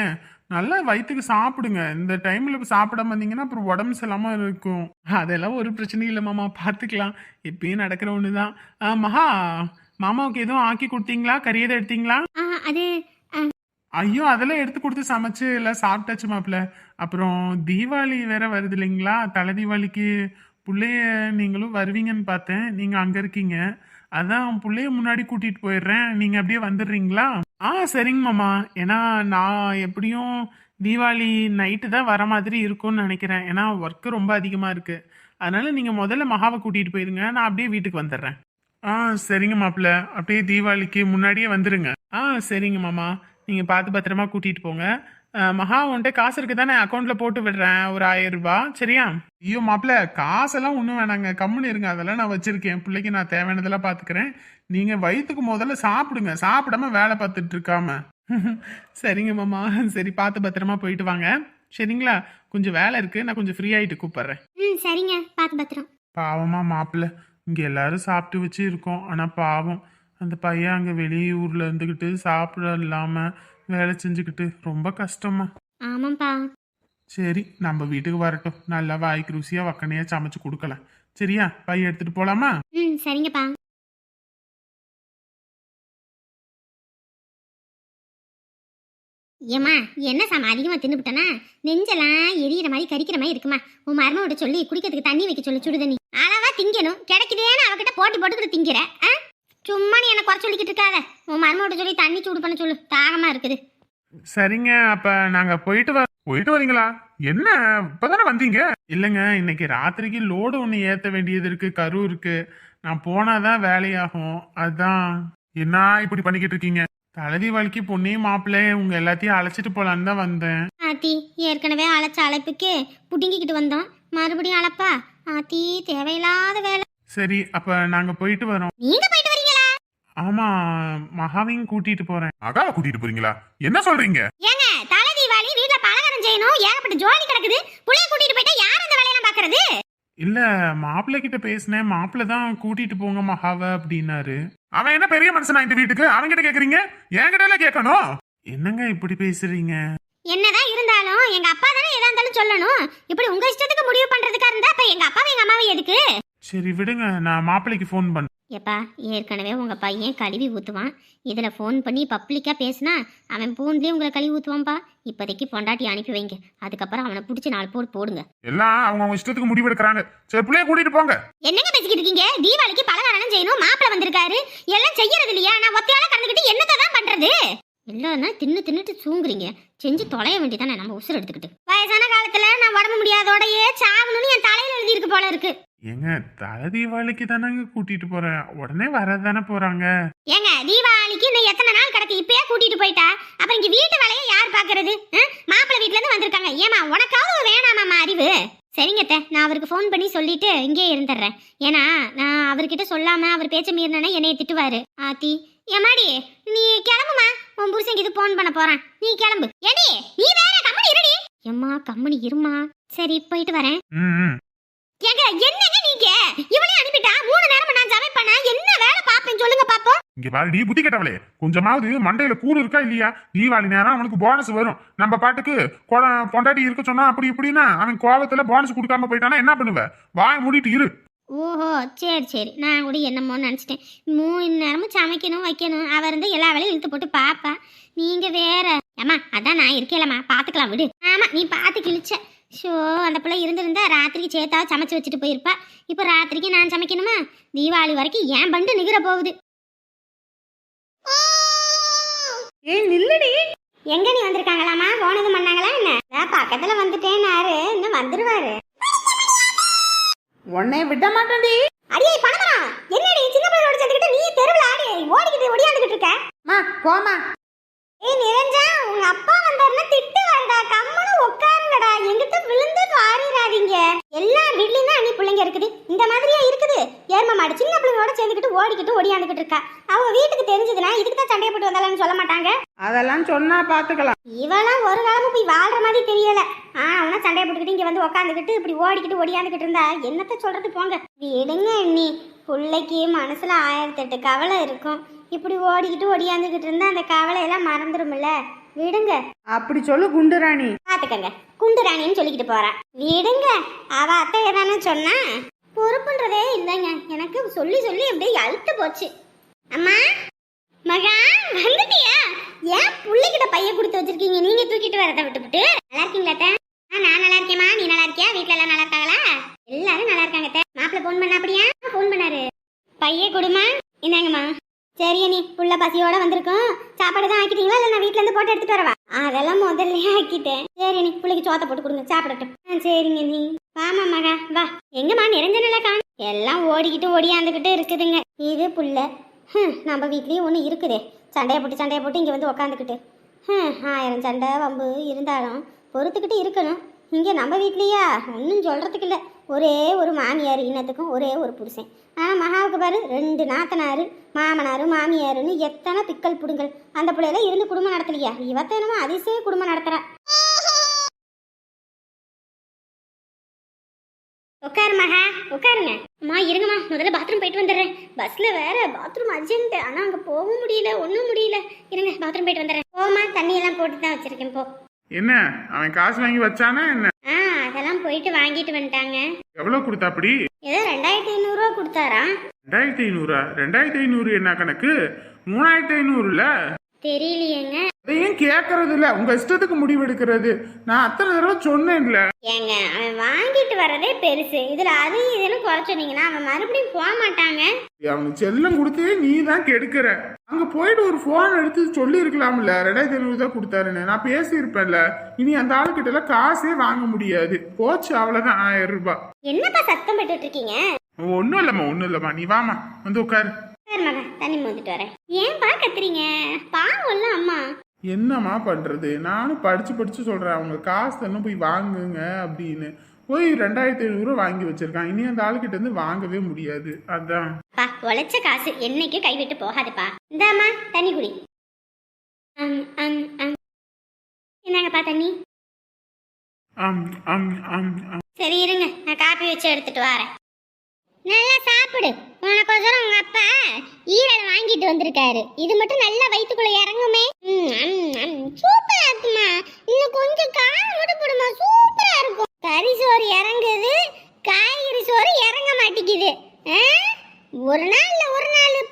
நல்லா வயிற்றுக்கு சாப்பிடுங்க. இந்த டைம்ல சாப்பிடாம இருந்தீங்கன்னா அப்புறம் உடம்பு சரியில்லாம இருக்கும். அதெல்லாம் ஒரு பிரச்சனையும் இல்லை மாமா, பார்த்துக்கலாம். எப்பயும் நடக்கிற ஒண்ணுதான். மகா, மாமாவுக்கு எதுவும் ஆக்கி கொடுத்தீங்களா? கறி எதுவும் எடுத்தீங்களா? அது ஐயோ அதெல்லாம் எடுத்து கொடுத்து சமைச்சு எல்லாம் சாப்பிட்டாச்சு மாப்பிள்ள. அப்புறம் தீபாவளி வேற வருது இல்லைங்களா, தலை தீபாவளிக்கு பிள்ளைய நீங்களும் வருவீங்கன்னு பார்த்தேன். நீங்க அங்க இருக்கீங்க, அதான் பிள்ளைய முன்னாடி கூட்டிட்டு போயிடுறேன், நீங்க அப்படியே வந்துடுறீங்களா? சரிங்க மாமா. ஏன்னா நான் எப்படியும் தீபாவளி நைட்டு தான் வர மாதிரி இருக்கும்னு நினைக்கிறேன். ஏன்னா ஒர்க்கு ரொம்ப அதிகமா இருக்கு. அதனால நீங்க முதல்ல மகாவை கூட்டிட்டு போயிருங்க, நான் அப்படியே வீட்டுக்கு வந்துடுறேன். சரிங்க மாப்பிள்ள, அப்படியே தீபாவளிக்கு முன்னாடியே வந்துருங்க. சரிங்க மாமா, நீங்க பார்த்து பத்திரமா கூட்டிட்டு போங்க. மகா உன்கிட்ட காசு இருக்கு தானே, அக்கௌண்ட்ல போட்டு விடுறேன் ஒரு 1000 ரூபாய், சரியா? ஐயோ மாப்பிள்ள காசெல்லாம் ஒன்றும் வேணாங்க, கம்முன்னு இருங்க. அதெல்லாம் நான் வச்சிருக்கேன், பிள்ளைக்கு நான் தேவையானதெல்லாம் பார்த்துக்கிறேன். நீங்க வயிற்றுக்கு முதல்ல சாப்பிடுங்க, சாப்பிடாம வேலை பார்த்துட்டு இருக்காம. சரிங்க மாமா, சரி பார்த்து பத்திரமா போயிட்டு வாங்க, சரிங்களா? கொஞ்சம் வேலை இருக்கு, நான் கொஞ்சம் ஃப்ரீ ஆயிட்டு கூப்பிடுறேன். சரிங்க, பார்த்து பத்திரம். பாவமா மாப்பிள்ள, இங்க எல்லாரும் சாப்பிட்டு வச்சு இருக்கோம். ஆனா பாவம் அந்த பையன் அங்க வெளியூர்ல இருந்துகிட்டு சாப்பிட இல்லாம வேலை செஞ்சுக்கிட்டு ரொம்ப கஷ்டமா. ஆமாப்பா. சரி நம்ம வீட்டுக்கு வரட்டும், நல்லா வாய்க்கு ருசியா வக்கனையா சமைச்சு கொடுக்கலாம், சரியா? பைய எடுத்துட்டு போலாமா? சரிங்கப்பா. ஏம்மா என்ன சாம அதிகமா தின்னுபிட்டனா, நெஞ்செல்லாம் எரியிற மாதிரி கரிக்கிற மாதிரி இருக்குமா. உன் மருமகிட்ட சொல்லி குடிக்கிறதுக்கு தண்ணி வைக்க சொல்லி, சுடு தண்ணி அளவா திங்கணும். கிடைக்குதேன்னு அவகிட்ட போட்டி போட்டுக்கிட்டு திங்கிற. சும்மா நீ என்ன குறை சொல்லிக்கிட்டு இருக்காத. உன் மருமகிட்ட சொல்லி தண்ணி சூடு பண்ண சொல்லு, தாகமா இருக்குது. சரிங்க, அப்ப நாங்க போயிட்டு வரீங்களா? என்ன இப்பதானே வந்தீங்க? இல்லைங்க, இன்னைக்கு ராத்திரிக்கு லோடு ஒன்று ஏத்த வேண்டியது இருக்கு, கரு இருக்கு. நான் போனாதான் வேலையாகும், அதான். என்ன இப்படி பண்ணிக்கிட்டு இருக்கீங்க? தலதீபாவளிக்கு பொண்ணையும் மாப்பிள்ளையும் உங்க எல்லாத்தையும் அழைச்சிட்டு போலான்னு தான் வந்தேன். ஆத்தி ஏற்கனவே அழைச்ச அழைப்புக்கு புடுங்கிக்கிட்டு வந்தோம். மறுபடியும் அளப்பா ஆத்தி தேவையில்லாத வேலை. சரி அப்ப நாங்க போயிட்டு வரோம். நீங்க போயிட்டு வரீங்களா? ஆமா, மகாவையும் கூட்டிட்டு போறேன். மகாவை கூட்டிட்டு போறீங்களா? என்ன சொல்றீங்க? ஏங்க தலை தீபாவளி வீட்ல பலகாரம் செய்யணும், ஏகப்பட்ட ஜோலி கிடக்குது. புள்ளைய கூட்டிட்டு போயிட்டா யார் அந்த வேலையெல்லாம் பாக்குறது? இல்ல, மாப்பிள்ளை கிட்ட பேசினேன். மாப்பிள்ளை தான் கூட்டிட்டு போங்க மகாவை அப்படின்னாரு. அவன் என்ன பெரிய மனுஷனா இந்த வீட்டுக்கு? அவன் கிட்ட கேக்குறீங்க, என்கிட்ட எல்லாம் கேட்கணும். என்னங்க இப்படி பேசுறீங்க? என்னதான் இருந்தாலும் எங்க அப்பா தானே எதா இருந்தாலும் சொல்லணும். இப்படி உங்க இஷ்டத்துக்கு முடிவு பண்றதுக்கா இருந்தா அப்ப எங்க அப்பாவை எங்க அம்மாவை எதுக்கு? சரி விடுங்க, நான் மாப்பிள்ளைக்கு ஃபோன் பண்ண. எப்பா ஏற்கனவே உங்க பையன் கழுவி ஊத்துவான். இதுல ஃபோன் பண்ணி பப்ளிக்கா பேசினா அவன் பூண்லயே உங்களை கழுவி ஊத்துவான்பா. இப்போதைக்கு பொண்டாட்டி அனுப்பி வைங்க, அதுக்கப்புறம் அவனை பிடிச்சி 4 போடு போடுங்க. எல்லாம் அவங்க இஷ்டத்துக்கு முடிவு எடுக்கிறாங்க. சரி பிள்ளைய கூட்டிட்டு போங்க. என்னங்க பேசிக்கிட்டு இருக்கீங்க? தீபாவளிக்கு பலகாரம் செய்யணும், மாப்பிள்ள வந்திருக்காரு, எல்லாம் செய்யறது இல்லையா? நான் ஒத்தையால கறந்துக்கிட்டு என்னத்தை தான் பண்றது? இல்லைன்னா தின்னுட்டு தூங்குறீங்க. செஞ்சு தொலைய வேண்டியதானே நம்ம உசுர் எடுத்துக்கிட்டு. வயசான காலத்துல நான் உடம்பு முடியாதோடையே சாவணும்னு என் தலையில எழுதி இருக்கு போல இருக்கு. ஏங்க தலை தீபாவளிக்கு தானங்க கூட்டிட்டு போறேன், உடனே வரதானே போறாங்க. ஏங்க தீபாவளிக்கு இன்னும் எத்தனை நாள் கிடக்கு? இப்பயே கூட்டிட்டு போயிட்டா அப்புறம் இங்க வீட்டு வேலையை யார் பாக்குறது? மாப்பிள்ளை வீட்டுல இருந்து வந்திருக்காங்க. ஏமா உனக்காவது வேணாமாமா அறிவு? சரிங்க அத்தை, நான் அவருக்கு ஃபோன் பண்ணி சொல்லிட்டு இங்கே இருந்துடுறேன். ஏன்னா நான் அவர்கிட்ட சொல்லாம அவர் பேச்ச மீறினா என்னைய திட்டுவாரு. ஆத்தி ஏமாடி நீ கிளம்புமா, உன் புருஷன் இது ஃபோன் பண்ண போறான், நீ கிளம்பு. ஏடி நீ வேற கம்மனி இருடி. எம்மா கம்மனி இருமா. சரி போயிட்டு வரேன். ஏங்க என்னங்க நீங்க இவளே அனுப்பிட்டா 3 நேரம் நான் சமையல் பண்ண என்ன வேலை பாப்பேன் சொல்லுங்க பாப்போம். இங்க பாருடி புத்தி கட்டவளே, கொஞ்சமாவது மண்டையில கூறு இருக்கா இல்லையா? தீபாவளி நேரம் அவனுக்கு போனஸ் வரும். நம்ம பாட்டுக்கு பொண்டாட்டி இருக்க சொன்னா அப்படி இப்படின்னா அவன் கோவத்துல போனஸ் கொடுக்காம போயிட்டானா என்ன பண்ணுவ? வாய் மூடிட்டு இரு. ஓஹோ சரி நான் கூட என்னமோ நினச்சிட்டேன். 3 நேரமும் சமைக்கணும் வைக்கணும், அவர் இருந்து எல்லா வேலையும் இழுத்து போட்டு பாப்பா. நீங்க வேற ஏமா அதான் நான் இருக்கேலம்மா பாத்துக்கலாம் விடு. ஆமா நீ பார்த்து கிழிச்ச. ஷோ அந்த பிள்ளை இருந்திருந்தா ராத்திரிக்கு சேர்த்தாவது சமைச்சு வச்சுட்டு போயிருப்பா. இப்போ ராத்திரிக்கு நான் சமைக்கணுமா? தீபாவளி வரைக்கும் ஏன் பண்டு நிகர போகுது. ஏய் நில்லடி. எங்க நீ வந்திருக்காங்களாமா? போனது பண்ணாங்களா என்ன? நான் பக்கத்துல வந்துட்டேன்னாரு, இன்னும் வந்துருவாரு. உன்னை விட மாட்டேன்டி. அடியே பணமா என்னடி சின்ன பிள்ளையோட சேர்ந்துக்கிட்டு நீ தெருவில் ஆடி ஓடிக்கிட்டு ஓடியாந்துக்கிட்டு இருக்க? மா போமா. ஏய் நிரஞ்சா உங்க அப்பா வந்தாருன்னா திட்டு வேண்டா, கம்மனு உட்காருங்கடா, எங்கிட்ட விழுந்து வாரிடாதீங்க. எல்லா வீட்லயும் தான் அண்ணி பிள்ளைங்க இருக்குது, இந்த மாதிரியா இருக்குது? ஏர்மா மாடு சின்ன பிள்ளைங்களோட சேர்ந்துக்கிட்டு ஓடிக்கிட்டு ஓடியாந்துக்கிட்டு இருக்கா. அவங்க வீட்டுக்கு தெரிஞ்சதுன்னா இதுக்கு தான் சண்டையை போட்டு வந்தாலும் சொல்ல மாட்டாங்க. அதெல்லாம் சொன்னா பாத்துக்கலாம். இவெல்லாம் ஒரு காலமும் போய் வாழ்ற மாதிரி தெரியல. அவனா சண்டையை போட்டுக்கிட்டு இங்க வந்து உட்காந்துக்கிட்டு இப்படி ஓடிக்கிட்டு ஓடியாந்துக்கிட்டு இருந்தா என்னத்த சொல்றது போங்க. விடுங்க அண்ணி, பிள்ளைக்கு மனசுல 1008 கவலை இருக்கும். இப்படி ஓடிக்கிட்டு ஓடியாந்துக்கிட்டு இருந்தா அந்த கவலையெல்லாம் மறந்துருமில்ல. விடுங்க. அப்படி சொல்லு குண்டுராணி. பாத்துக்கங்க குண்டுராணின்னு சொல்லிக்கிட்டு போறா. விடுங்க, அவ அத்தை தானே சொன்னா, பொறுப்புன்றதே இல்லைங்க. எனக்கு சொல்லி சொல்லி அப்படியே அழுத்து போச்சு. அம்மா மகா வந்துட்டியா? ஏன் பிள்ளைகிட்ட பைய கொடுத்து வச்சிருக்கீங்க? நீங்க தூக்கிட்டு வரத விட்டுவிட்டு. நல்லா இருக்கீங்களா அத்தை? நான் நல்லா இருக்கேம்மா, நீ நல்லா இருக்கியா? வீட்டுல எல்லாம் நல்லா இருக்காங்களா? எல்லாரும் நல்லா இருக்காங்க அத்தை. மாப்பிள்ள போன் பண்ண அப்படியா? போன் பண்ணாரு. பைய கொடுமா. இந்தாங்கம்மா. சரி நீ புள்ள பசியோட வந்திருக்கோம், சாப்பாடு தான் ஆக்கிட்டீங்களா இல்ல நான் வீட்டுல இருந்து போட்டு எடுத்துட்டு வரவா? அதெல்லாம் முதல்ல ஆக்கிட்டேன். சரி நீ பிள்ளைக்கு சோத்த போட்டு கொடுங்க சாப்பிடட்டும். சரிங்க நீ வாமா மகா வா. எங்கம்மா நிரஞ்சனல காணோம்? எல்லாம் ஓடிக்கிட்டு ஓடியாந்துக்கிட்டு இருக்குதுங்க. இது புள்ள நம்ம வீட்லயும் ஒண்ணு இருக்குதே, சண்டையை போட்டு இங்க வந்து உக்காந்துக்கிட்டு 1000 சண்டை வம்பு இருந்தாலும் பொறுத்துக்கிட்டு இருக்கணும். இங்க நம்ம வீட்லயா ஒன்றும் சொல்றதுக்கு இல்லை. ஒரே ஒரு மாமியார், இன்னத்துக்கும் ஒரே ஒரு புருஷன். மகாவுக்கு பாரு 2 நாத்தனாரு, மாமனாரு மாமியாருன்னு எத்தனை பிக்கல் புடுங்கள். அந்த பிள்ளையில இருந்து குடும்பம் நடத்தலையா? இவத்தனமா அதிசய குடும்பம் நடத்துறா. உட்காரு மகா உட்காருங்க. அம்மா இருங்கம்மா, முதல்ல பாத்ரூம் போயிட்டு வந்துடுறேன். பஸ்ல வேற பாத்ரூம் அர்ஜென்ட், ஆனா அங்க போகவும் முடியல, ஒன்றும் முடியல. இருங்க பாத்ரூம் போயிட்டு வந்துடுறேன். போமா, தண்ணி எல்லாம் போட்டு தான் வச்சிருக்கேன். போ. என்ன அவன் காசு வாங்கி வச்சானா என்ன? அதெல்லாம் போயிட்டு வாங்கிட்டு வந்துட்டாங்க. எவ்வளவு கொடுத்தா? அப்படி ஏதோ 2500 ரூபா கொடுத்தாரா? 2500? 2500 என்ன கணக்கு? 3500ல தெரியலையேங்க. அதையும் கேக்குறது இல்ல, உங்க இஷ்டத்துக்கு முடிவு எடுக்கிறது. நான் அத்தனை தடவை சொன்னேன்ல. ஏங்க அவன் வாங்கிட்டு வரதே பெருசு, இதுல அது இதுன்னு குறை சொன்னீங்கன்னா அவன் மறுபடியும் போக மாட்டாங்க. அவனுக்கு செல்லம் கொடுத்தே நீ தான் கெடுக்கிற. அங்க போயிட்டு ஒரு போன் எடுத்து சொல்லி இருக்கலாம்ல 2500 தான் கொடுத்தாருன்னு. நான் பேசி இருப்பேன்ல. இனி அந்த ஆளுகிட்ட எல்லாம் காசே வாங்க முடியாது. போச்சு, அவ்வளவுதான் 1000 ரூபாய். என்னப்பா சத்தம் போட்டுட்டு இருக்கீங்க? ஒன்னும் இல்லம்மா நீ வாமா வந்து உட்காரு. மகா தண்ணி மோந்துட்டு வரேன். ஏன்பா கத்துறீங்க? பாவம்ல அம்மா. என்னம்மா பண்றது, நானும் படிச்சு சொல்றேன் அவங்க காசு தானே போய் வாங்குங்க அப்படின்னு. போய் 2500 வாங்கி வச்சிருக்கான். இனி அந்த ஆளுகிட்ட இருந்து வாங்கவே முடியாது. அதான் பா உழைச்ச காசு என்னைக்கு கைவிட்டு போகாதுப்பா. இந்தாம்மா தண்ணி குடி. என்னங்கப்பா தண்ணி? ஆம் ஆம் ஆம் ஆம். சரி இருங்க, நான் காப்பி வச்சு எடுத்துட்டு வரேன். நல்லா சாப்பிடு. உனக்கோசரம் உங்க அப்பா ஈரல் வாங்கிட்டு வந்திருக்காரு. இது மட்டும் நல்லா வயிற்றுக்குள்ள இறங்குமே. சூப்பரா இருக்குமா. இன்னும் கொஞ்சம் காரம் மட்டும் போடுமா, சூப்பரா இருக்கும். கறி சோறு இறங்குது, காய்கறி சோறு இறங்க மாட்டேங்குது. ஒரு நாள்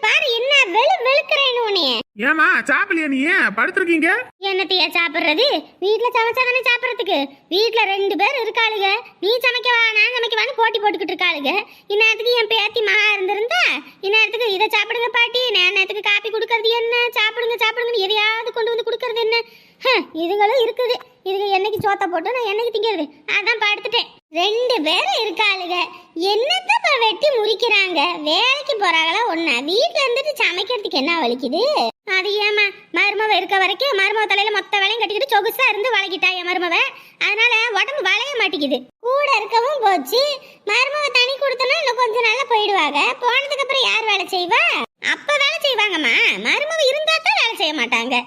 பாரு என்ன வெளுக்கிறேன்னு உன்னைய. ஏமா சாப்பிடலையா? நீ படுத்திருக்கீங்க? என்னத்தையா சாப்பிடுறது? வீட்டுல சமைச்சாதானே சாப்பிடறதுக்கு. வீட்டுல 2 பேர் இருக்காளுங்க. நீ சமைக்கவா நான் சமைக்கவான்னு போட்டி போட்டுக்கிட்டு இருக்காளுங்க. இந்நேரத்துக்கு என் பேத்தி மகா இருந்திருந்தா இந்நேரத்துக்கு இதை சாப்பிடுங்க பாட்டி, நேரத்துக்கு காப்பி கொடுக்கறது என்ன, சாப்பிடுங்கன்னு எதையாவது கொண்டு வந்து கொடுக்கறது என்ன. இதுங்களும் இருக்குது. இதுக்கு என்னைக்கு சோத்த போட்டு நான் என்னைக்கு திங்கிறது. அதான் படுத்துட்டேன். 2 பேரும் இருக்காளுங்க. என்னத்தப்ப வெட்டி முறிக்கிறாங்க. வேலைக்கு போறாங்களா ஒண்ணா? வீட்டுல இருந்துட்டு சமைக்கிறதுக்கு என்ன வலிக்குது? அது ஏமா மருமவ இருக்க வரைக்கும் மருமவ தலையில மொத்த வேலையும் கட்டிக்கிட்டு சொகுசா இருந்து வளைக்கிட்டா என் மருமவ. அதனால உடம்பு வளைய மாட்டேங்குது. கூட இருக்கவும் போச்சு. மருமவ தனி கொடுத்தனா இன்னும் கொஞ்ச நாள்ல போயிடுவாங்க. போனதுக்கு அப்புறம் யார் வேலை செய்வா? அப்ப வேலை செய்வாங்கம்மா. மருமவ இருந்தா தான் வேலை செய்ய மாட்டாங்க.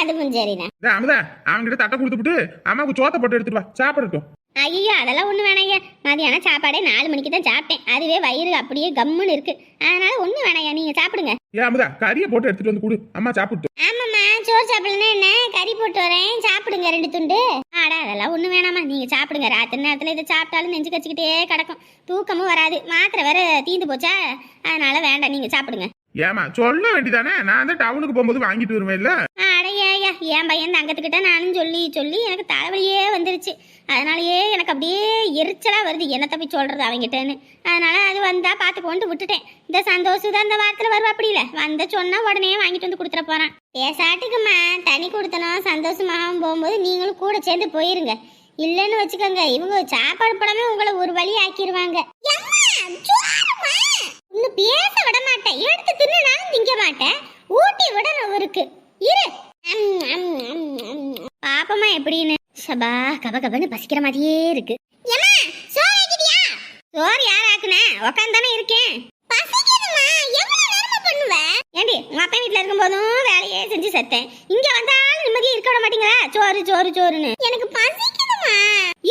அதுவும் சரிதான். அமுதா அவங்கிட்ட தட்டை கொடுத்துட்டு அம்மாவுக்கு சோத்த போட்டு எடுத்துட்டு வா, சாப்பிடட்டும். ஐயோ அதெல்லாம் ஒண்ணு வேணாங்க. மதியானம் சாப்பாடே 4 மணிக்கு தான் சாப்பிட்டேன். அதுவே வயிறு அப்படியே கம்முன்னு இருக்கு. அதனால ஒண்ணு வேணாயா, நீங்க சாப்பிடுங்க. ஏன் அமுதா கறியை போட்டு எடுத்துட்டு வந்து கொடு, அம்மா சாப்பிட்டு. ஆமாம்மா சோறு சாப்பிடலன்னா என்ன, கறி போட்டு வரேன், சாப்பிடுங்க 2 துண்டு. ஆடா அதெல்லாம் ஒண்ணு வேணாமா, நீங்க சாப்பிடுங்க. ராத்திரி நேரத்துல இதை சாப்பிட்டாலும் நெஞ்சு கச்சிக்கிட்டே கிடக்கும், தூக்கமும் வராது. மாத்திரை வேற தீந்து போச்சா, அதனால வேண்டாம், நீங்க சாப்பிடுங்க. ஏமா சொல்ல வேண்டியதானே, நான் தான் டவுனுக்கு போகும்போது வாங்கிட்டு வருவேன் இல்ல. அடையா என் பையன் தங்கத்துக்கிட்ட நானும் சொல்லி எனக்கு தலைவலியே வந்துருச்சு. அதனாலயே எனக்கு அப்படியே எரிச்சலா வருது, என்ன தப்பி சொல்றது அவங்கிட்டன்னு. அதனால அது வந்தா பார்த்து கொண்டு விட்டுட்டேன். இந்த சந்தோஷம் தான் இந்த வாரத்துல வருவா, அப்படி இல்லை வந்த சொன்னா உடனே வாங்கிட்டு வந்து கொடுத்துட போறான். பேசாட்டுக்குமா தனி கொடுத்தனும் சந்தோஷமாகவும் போகும்போது நீங்களும் கூட சேர்ந்து போயிருங்க. இல்லைன்னு வச்சுக்கோங்க, இவங்க சாப்பாடு படமே உங்களை ஒரு வழி ஆக்கிடுவாங்க. இன்னும் பேச விட மாட்டேன், எடுத்து தின்னாலும் திங்க மாட்டேன், ஊட்டி விடணும் இருக்கு இரு. பாப்பமா எப்படின்னு. சபா கபகபன்னு பசிக்கிற மாதிரியே இருக்கு. சோறு யார் ஆக்குன? உக்காந்தானே இருக்கேன். ஏண்டி உங்க அப்பா வீட்டுல இருக்கும் போதும் வேலையே செஞ்சு செத்தேன். இங்க வந்தாலும் நிம்மதியா இருக்க விட மாட்டீங்களா? சோறு சோறு சோறுன்னு. எனக்கு பசிக்குதுமா.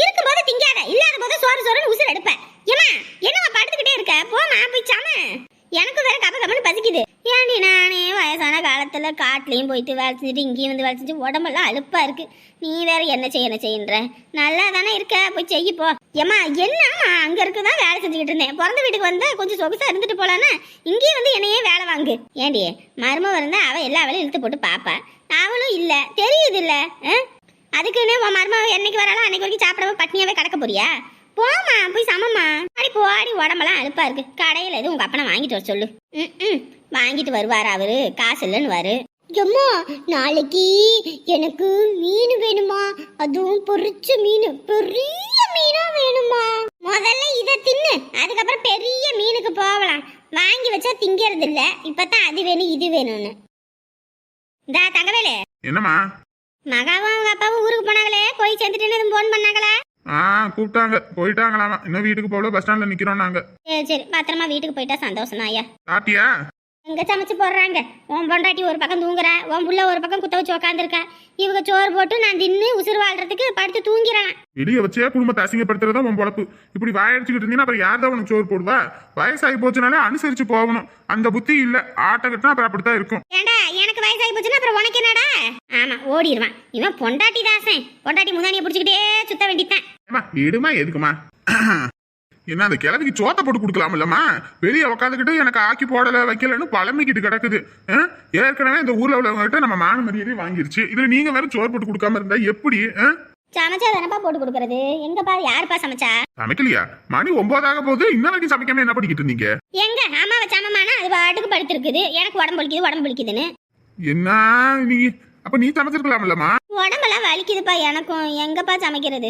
இருக்கும் போது திங்காத, இல்லாத போது சோறு சோறுன்னு உசுர் எடுப்பேன். ஏமா என்னமா படுத்துக்கிட்டே இருக்க? போமா போய் சாம. எனக்கு வேற கபகபன்னு பசிக்குது. ஏண்டி நானே வயசான காலத்துல காட்டுலயும் போயிட்டு வேலை செஞ்சுட்டு இங்கேயும் வந்து வேலை செஞ்சு உடம்பெல்லாம் அலுப்பா இருக்கு. நீ வேற என்ன செய்யன்ற? நல்லா தானே இருக்க, போய் செய்ய போ. ஏமா என்னம்மா அங்க இருக்குதான் வேலை செஞ்சுக்கிட்டு இருந்தேன். பிறந்த வீட்டுக்கு வந்தா கொஞ்சம் சொகுசா இருந்துட்டு போலான்னா இங்கேயும் வந்து என்னையே வேலை வாங்கு. ஏண்டி மருமவ இருந்தா அவ எல்லா வேலையும் இழுத்து போட்டு பாப்பா, அவளும் இல்ல தெரியுது இல்ல. அதுக்குன்னு உன் மருமவ என்னைக்கு வராலும் அன்னைக்கு வரைக்கும் சாப்பிடாம பட்னியாவே கிடக்க போறியா? போமா போய் சமம்மா. அடி போடி, உடம்பெல்லாம் அலுப்பா இருக்கு. கடையில எதுவும் உங்க அப்பனை வாங்கிட்டு வர சொல்லு. வாங்கிட்டு வருவாரு அவரு, காசு இல்லைன்னு வாரு. அம்மா நாளைக்கு எனக்கு மீன் வேணுமா? அதுவும் பொரிச்ச மீன், பெரிய மீனா வேணுமா? முதல்ல இதை தின்னு, அதுக்கப்புறம் பெரிய மீனுக்கு போகலாம். வாங்கி வச்சா திங்கிறது இல்ல, இப்பதான் அது வேணும் இது வேணும்னு. இந்த தங்கவேலு என்னம்மா? மகாவும் அவங்க அப்பாவும் ஊருக்கு போனாங்களே, போய் சேர்ந்துட்டு போன் பண்ணாங்களா? கூப்பிட்டாங்க, போயிட்டாங்களாமா. இன்னும் வீட்டுக்கு போகல, பஸ் ஸ்டாண்ட்ல நிக்கிறோம் நாங்க. சரி பத்திரமா வீட்டுக்கு போயிட்டா சந்தோஷம் தான் ஐயா. சாப்பிட்டியா? எங்க சமைச்சு போடுறாங்க. உன் பொண்டாட்டி ஒரு பக்கம் தூங்குறா, உன் புள்ள ஒரு பக்கம் குத்த வச்சு உக்காந்துருக்கா. இவங்க சோறு போட்டு நான் தின்னு உசுறு வாழ்றதுக்கு படுத்து தூங்கிறான். வெளியே வச்சே குடும்பத்தை அசிங்கப்படுத்துறதா உன் பொழப்பு. இப்படி வாயடிச்சுக்கிட்டு இருந்தீங்கன்னா அப்புறம் யார் தான் உனக்கு சோறு போடுவா? வயசாகி போச்சுனாலே அனுசரிச்சு போகணும். அந்த புத்தி இல்ல, ஆட்ட கட்டினா அப்புறம் அப்படித்தான் இருக்கும். ஏண்டா எனக்கு வயசாகி போச்சுன்னா அப்புறம் உனக்கு என்னடா? ஆமா ஓடிடுவான் இவன். பொண்டாட்டி தாசன், பொண்டாட்டி முந்தானியை பிடிச்சிக்கிட்டே சுத்த வேண்டித்தான். இடுமா எதுக்குமா? என்ன அந்த கிழவிக்கு சோத்த போட்டு கொடுக்கலாம் இல்லம்மா? வெளியே உட்காந்துக்கிட்டு எனக்கு ஆக்கி போடல வைக்கலன்னு பழமைக்கிட்டு கிடக்குது. ஏற்கனவே இந்த ஊர்ல உள்ளவங்க கிட்ட நம்ம மான மரியாதையை வாங்கிருச்சு. இதுல நீங்க வேற சோறு போட்டு கொடுக்காம இருந்தா எப்படி? சமைச்சா தானப்பா போட்டு கொடுக்கறது. எங்கப்பா யாருப்பா சமைச்சா? சமைக்கலையா? மணி 9 போது இன்னும் வரைக்கும் சமைக்காம என்ன பண்ணிக்கிட்டு இருந்தீங்க? எங்க அம்மா வச்சாமமானா அது பாட்டுக்கு படுத்திருக்குது. எனக்கு உடம்பு வலிக்குதுன்னு. என்ன நீ அப்ப நீ சமைச்சிருக்கலாம்லம்மா? உடம்பெல்லாம் வலிக்குதுப்பா எனக்கும். எங்கப்பா சமைக்கிறது?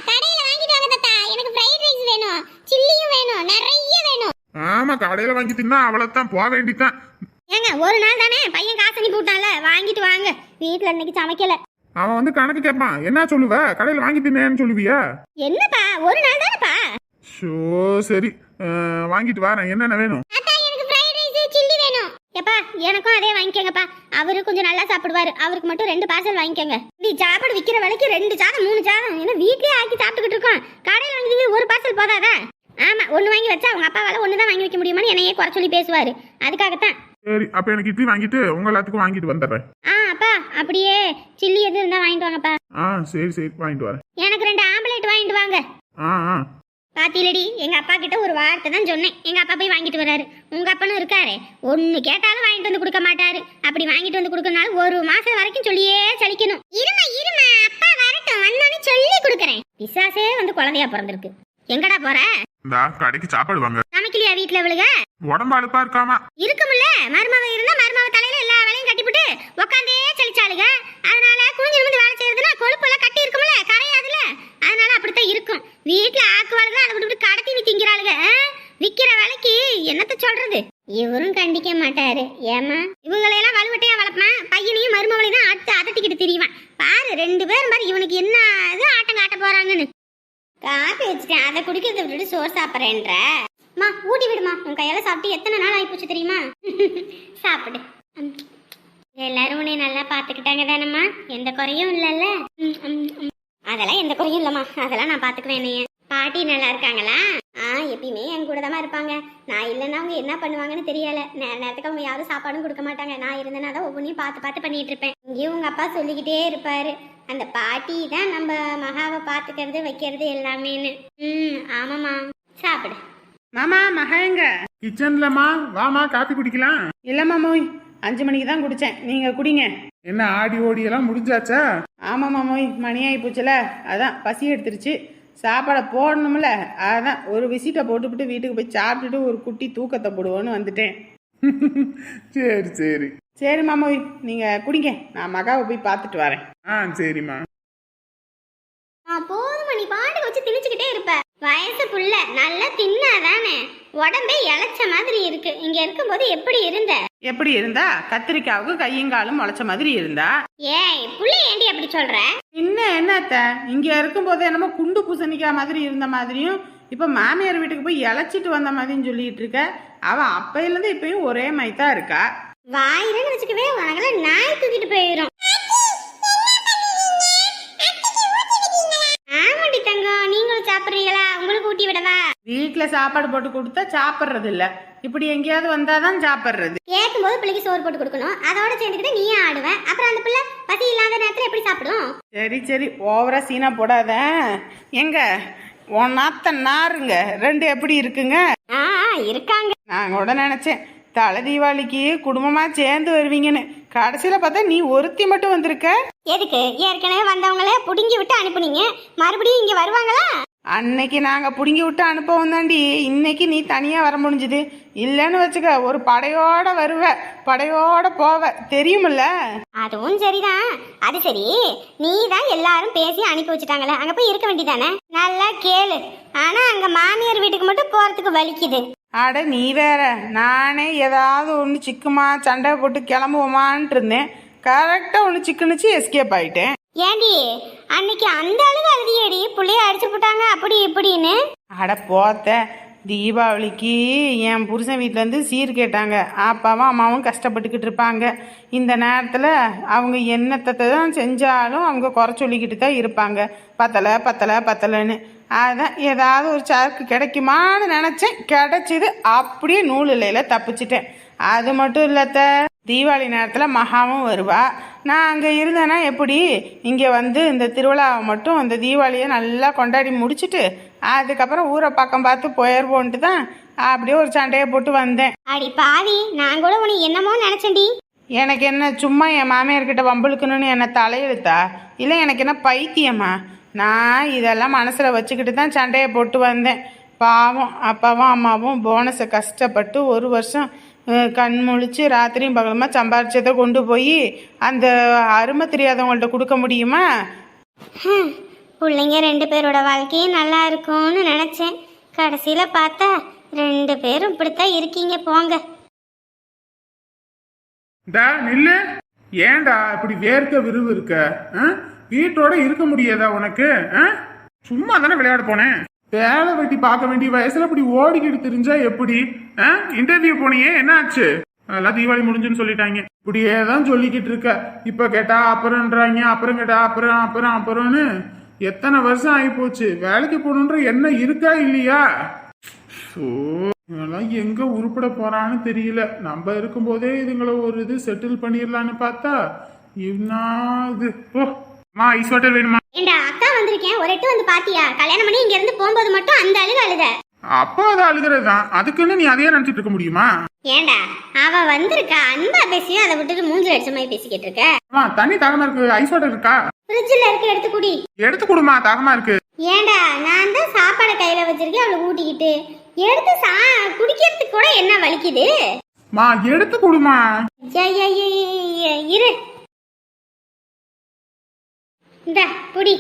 கடையில வாங்கிட்டு வாங்க தாத்தா, எனக்கு ஃப்ரைட் ரைஸ் வேணும், சில்லியும் வேணும், நிறைய வேணும். ஆமா கடையில வாங்கி தின்னா அவ்வளவுதான், போக வேண்டித்தான். ஏங்க ஒரு நாள் தானே பையன் காசு அனுப்பி விட்டான்ல, வாங்கிட்டு வாங்க. வீட்டுல இன்னைக்கு சமைக்கல. அவன் வந்து கணக்கு கேட்பான். என்ன சொல்லுவ? கடையில் வாங்கி தின்னேன்னு சொல்லுவியா? என்னப்பா ஒரு நாள் தானப்பா. ஷோ சரி, வாங்கிட்டு வரேன். என்னென்ன வேணும்? அத்தா எனக்கு ஃப்ரைட் ரைஸ் சில்லி வேணும். எப்பா எனக்கும் அதே வாங்கிக்கங்கப்பா. அவரு கொஞ்சம் நல்லா சாப்பிடுவாரு. அவருக்கு மட்டும் 2 பார்சல் வாங்கிக்கங்க. நீ சாப்பாடு விக்கிற விலைக்கு 2 சாதம் 3 சாதம் என்ன வீட்லயே ஆக்கி சாப்பிட்டுக்கிட்டு இருக்கோம். கடையில் வாங்கி ஒரு பார்சல் போதாதா? ஆமா, ஒண்ணு வாங்கி வச்சா அவங்க அப்பாவால ஒண்ணு தான் வாங்கி வைக்க முடியுமான்னு என்னையே குறை சொல்லி பேசுவாரு. அதுக்காகத்தான். சரி, அப்ப எனக்கு இட்லி வாங்கிட்டு உங்க எல்லாத்துக்கும் வாங்கிட்டு வந்துடுறேன். அப்பா அப்படியே சில்லி எது இருந்தா வாங்கிட்டு வாங்கப்பா. சரி சரி, வாங்கிட்டு வரேன். எனக்கு 2 ஆம்லெட் வாங்கிட்டு வாங்க. பாத்திலடி, எங்க அப்பா கிட்ட ஒரு வார்த்தை தான் சொன்னேன். எங்க அப்பா போய் வாங்கிட்டு வராரு. உங்க அப்பனும் இருக்காரு, ஒண்ணு கேட்டாலும் வாங்கிட்டு வந்து கொடுக்க மாட்டாரு. அப்படி வாங்கிட்டு வந்து கொடுக்கறனால 1 மாசம் வரைக்கும் சொல்லியே சலிக்கணும். இருமா அப்பா வரட்டும், வந்தோன்னு சொல்லி கொடுக்கறேன். பிசாசே வந்து குழந்தையா பிறந்திருக்கு. எங்கடா போற? இந்த கடைக்கு சாப்பாடு வாங்க. சமைக்கலையா வீட்டுல இவளுக? உடம்பு அழுப்பா இருக்காமா? இருக்கும்ல, மருமவ இருந்தா மருமவ தலையில எல்லா வேலையும் கட்டிவிட்டு உட்காந்தே சலிச்சாளுக. அதனால குனிஞ்சு நிமிந்து வேலை செய்யறதுன்னா கொழுப்பு எல்லாம் கட்டி இருக்கும்ல, கரையாதுல. அதனால அப்படித்தான் இருக்கும். வீட்டுல ஆக்குவாளுங்க, அதை விட்டு கடத்தி நீ திங்கிறாளுங்க. விக்கிற வேலைக்கு என்னத்த சொல்றது? இவரும் கண்டிக்க மாட்டாரு. ஏமா இவங்களையெல்லாம் வலுவட்டையா வளர்ப்பான். பையனையும் மருமவளையும் தான் அடுத்து அதட்டிக்கிட்டு திரிவான். பாரு 2 பேரும் பாரு இவனுக்கு என்ன இது ஆட்டம் காட்ட போறாங்கன்னு. காப்பி வச்சுட்டேன், அதை குடிக்கிறத விட்டுட்டு சோறு சாப்பிட்றேன்ற. மா ஊட்டி விடுமா, உன் கையால சாப்பிட்டு எத்தனை நாள் ஆயிப்போச்சு தெரியுமா? சாப்பிடு. எல்லாரும் உன்னை நல்லா பாத்துக்கிட்டாங்க தானம்மா? எந்த குறையும் இல்லைல்ல? அதெல்லாம் எந்த குறையும் இல்லம்மா, அதெல்லாம் நான் பாத்துக்குவேன். என்னைய பாட்டி நல்லா இருக்காங்களா? எப்பயுமே என் கூட தான் இருப்பாங்க. நான் இல்லைன்னா அவங்க என்ன பண்ணுவாங்கன்னு தெரியல. நேரத்துக்கு அவங்க யாரும் சாப்பாடும் கொடுக்க மாட்டாங்க. நான் இருந்தேன்னா தான் ஒவ்வொன்றையும் பார்த்து பண்ணிட்டு இருப்பேன். இங்கேயும் உங்க அப்பா சொல்லிக்கிட்டே இருப்பாரு, அந்த பாட்டி தான் நம்ம மகாவை பாத்துக்கிறது வைக்கிறது எல்லாமேன்னு. ஆமாம்மா, சாப்பிடு. மாமா மகா எங்க? கிச்சன்லமா, வாமா காப்பி குடிக்கலாம். இல்ல மாமோய், 5 மணிக்கு தான் குடிச்சேன். நீங்க குடிங்க. என்ன ஆடி ஓடி எல்லாம் முடிஞ்சாச்சா? ஆமா மாமோய், மணி ஆகி போச்சுல, அதான் பசி எடுத்துருச்சு. சாப்பாடை போடணும்ல, அதான் ஒரு விசிட்டை போட்டுவிட்டு வீட்டுக்கு போய் சாப்பிட்டுட்டு ஒரு குட்டி தூக்கத்தை போடுவோன்னு வந்துட்டேன். சரி சரி சரி மாமோய், நீங்க குடிங்க, நான் மகாவை போய் பார்த்துட்டு வரேன். சரிம்மா. போதுமா, நீ பாட்டுக்கு வச்சு திணிச்சுக்கிட்டே இருப்ப. வயசு புள்ள நல்லா தின்னாதானே உடம்பே இழைச்ச மாதிரி இருக்கு. இங்க இருக்கும்போது எப்படி இருந்த? எப்படி இருந்தா? கத்திரிக்காவுக்கு கையும் காலும் முளைச்ச மாதிரி இருந்தா. ஏய் புள்ள, ஏண்டி அப்படி சொல்ற? என்னத்த இங்க இருக்கும்போது என்னமோ குண்டு பூசணிக்காய் மாதிரி இருந்த மாதிரியும், இப்ப மாமியார் வீட்டுக்கு போய் இழைச்சிட்டு வந்த மாதிரியும் சொல்லிட்டு இருக்க. அவ அப்பையில இருந்து இப்பயும் ஒரே மைத்தா இருக்கா. வாயில நினைச்சுக்கவே உனக்குல நாய் தூக்கிட்டு போயிடும். ஆமாடி தங்கம், நீங்களும் சாப்பிடுறீங்களா? உங்களுக்கு ஊட்டி விடவா? வீட்டுல சாப்பாடு போட்டு கொடுத்தா சாப்பிடுறது இல்ல, இப்படி எங்கேயாவது வந்தாதான் சாப்பிடுறது. கேட்கும்போது பிள்ளைக்கு சோறு போட்டு கொடுக்கணும், அதோட சேர்ந்துக்கிட்டு நீயே ஆடுவேன். அப்புறம் அந்த பிள்ளை பசி இல்லாத நேரத்துல எப்படி சாப்பிடும்? சரி சரி, ஓவரா சீனா போடாத. எங்க ஒன்னாத்த நாருங்க 2 எப்படி இருக்குங்க? இருக்காங்க. நான் கூட நினைச்சேன் தலை தீபாவளிக்கு குடும்பமா சேர்ந்து வருவீங்கன்னு. கடைசியில பார்த்தா நீ ஒருத்தி மட்டும் வந்திருக்க. எதுக்கு? ஏற்கனவே வந்தவங்கள புடுங்கி விட்டு அனுப்புனீங்க, மறுபடியும் இங்க வருவாங்களா? அன்னைக்கு நாங்க புடுங்கி விட்டு அனுப்பவும் தாண்டி இன்னைக்கு நீ தனியா வர முடிஞ்சுது. இல்லன்னு வச்சுக்க, ஒரு படையோட வருவ, படையோட போவ, தெரியுமில்ல? அதுவும் சரிதான். அது சரி, நீ தான் எல்லாரும் பேசி அனுப்பி வச்சுட்டாங்களே, அங்க போய் இருக்க வேண்டியதானே? நல்லா கேளு. ஆனா அங்க மாமியார் வீட்டுக்கு மட்டும் போறதுக்கு வலிக்குது. அட நீ வேற, நானே ஏதாவது ஒன்று சிக்குமா சண்டை போட்டு கிளம்புவோமான்ட்டு இருந்தேன். கரெக்டா ஒன்று சிக்குனுச்சு, எஸ்கேப் ஆயிட்டேன். ஏண்டி அன்னைக்கு அந்த அளவு அழுதியடி, புள்ளைய அடிச்சு போட்டாங்க அப்படி இப்படின்னு? அட போத்த, தீபாவளிக்கு என் புருஷன் வீட்டிலேருந்து சீர் கேட்டாங்க. அப்பாவும் அம்மாவும் கஷ்டப்பட்டுக்கிட்டு இருப்பாங்க. இந்த நேரத்தில் அவங்க என்னத்தை தான் செஞ்சாலும் அவங்க குறை சொல்லிக்கிட்டு தான் இருப்பாங்க. பத்தலை பத்தலை பத்தலைன்னு. அதான் ஏதாவது ஒரு சரக்கு கிடைக்குமான்னு நினச்சேன், கிடைச்சிது. அப்படியே நூல் இல்லையில தப்பிச்சிட்டேன். அது மட்டும் இல்லத்த, தீபாவளி நேரத்தில் மகாவும் வருவா. நான் அங்கே இருந்தேன்னா எப்படி? இங்கே வந்து இந்த திருவிழாவை மட்டும் இந்த தீபாவளியை நல்லா கொண்டாடி முடிச்சுட்டு அதுக்கப்புறம் ஊரை பக்கம் பார்த்து போயிடுவோன்ட்டு தான் அப்படியே ஒரு சண்டையை போட்டு வந்தேன். அடி பாவி, நான் கூட உனக்கு என்னமோ நினைச்சேன்டி. எனக்கு என்ன சும்மா என் மாமியார்கிட்ட வம்புழுக்கணும்னு என்ன தலையெழுத்தா? இல்லை எனக்கு என்ன பைத்தியமா? நான் இதெல்லாம் மனசில் வச்சுக்கிட்டு தான் சண்டையை போட்டு வந்தேன். பாவம் அப்பாவும் அம்மாவும் போனஸை கஷ்டப்பட்டு 1 வருஷம் கண் முழிச்சு ராத்திரியும் பகலமாக சம்பாரிச்சதை கொண்டு போய் அந்த அருமை தெரியாதவங்கள்ட்ட கொடுக்க முடியுமா? பிள்ளைங்க 2 பேரோட வாழ்க்கையும் நல்லா இருக்கும்னு நினைச்சேன். கடைசியில் பார்த்தா 2 பேரும் இப்படித்தான் இருக்கீங்க. போங்க. நில்லு. ஏன்டா இப்படி வேர்க்க விறுவு இருக்க? வீட்டோட இருக்க முடியாதா உனக்கு? சும்மா தானே விளையாட போனேன். வேலை வெட்டி பார்க்க வேண்டிய வயசுல இப்படி ஓடிக்கிட்டு தெரிஞ்சா எப்படி? இன்டர்வியூ போனியே, என்ன ஆச்சு? அதெல்லாம் தீபாவளி முடிஞ்சுன்னு சொல்லிட்டாங்க. இப்படியே தான் சொல்லிக்கிட்டு இருக்க. இப்ப கேட்டா அப்புறம்ன்றாங்க, அப்புறம் கேட்டா அப்புறம்னு எத்தனை வருஷம் ஆகி போச்சு. வேலைக்கு போகணுன்ற என்ன இருக்கா இல்லையா? இவெல்லாம் எங்க உருப்பட போறான்னு தெரியல. நம்ம இருக்கும்போதே இதுங்களை ஒரு இது செட்டில் பண்ணிடலான்னு பார்த்தா இது ஐஸ் வாட்டர் வேணுமா? ஏண்டா அக்கா வந்திருக்கேன், ஒரு எட்டு வந்து பாத்தியா? கல்யாணம் பண்ணி இங்க இருந்து போகும்போது மட்டும் அந்த அழுக. அப்போ அது அழுகிறதுதான். அதுக்குன்னு நீ அதையே நினைச்சிட்டு இருக்க முடியுமா? ஏண்டா அவ வந்திருக்கா, அன்பா பேசியும் அதை விட்டுட்டு மூஞ்சி அடிச்ச மாதிரி பேசிக்கிட்டு இருக்க. தண்ணி தாகமா இருக்கு, ஐஸ் வாட்டர் இருக்கா? ஃப்ரிட்ஜ்ல இருக்கு, எடுத்து குடி. எடுத்து குடுமா, தாகமா இருக்கு. ஏண்டா நான் தான் சாப்பாடை கையில வச்சிருக்கேன், அவளை ஊட்டிக்கிட்டு எடுத்து குடிக்கிறதுக்கு கூட என்ன வலிக்குது? எடுத்து குடுமா. இரு இந்த குடி.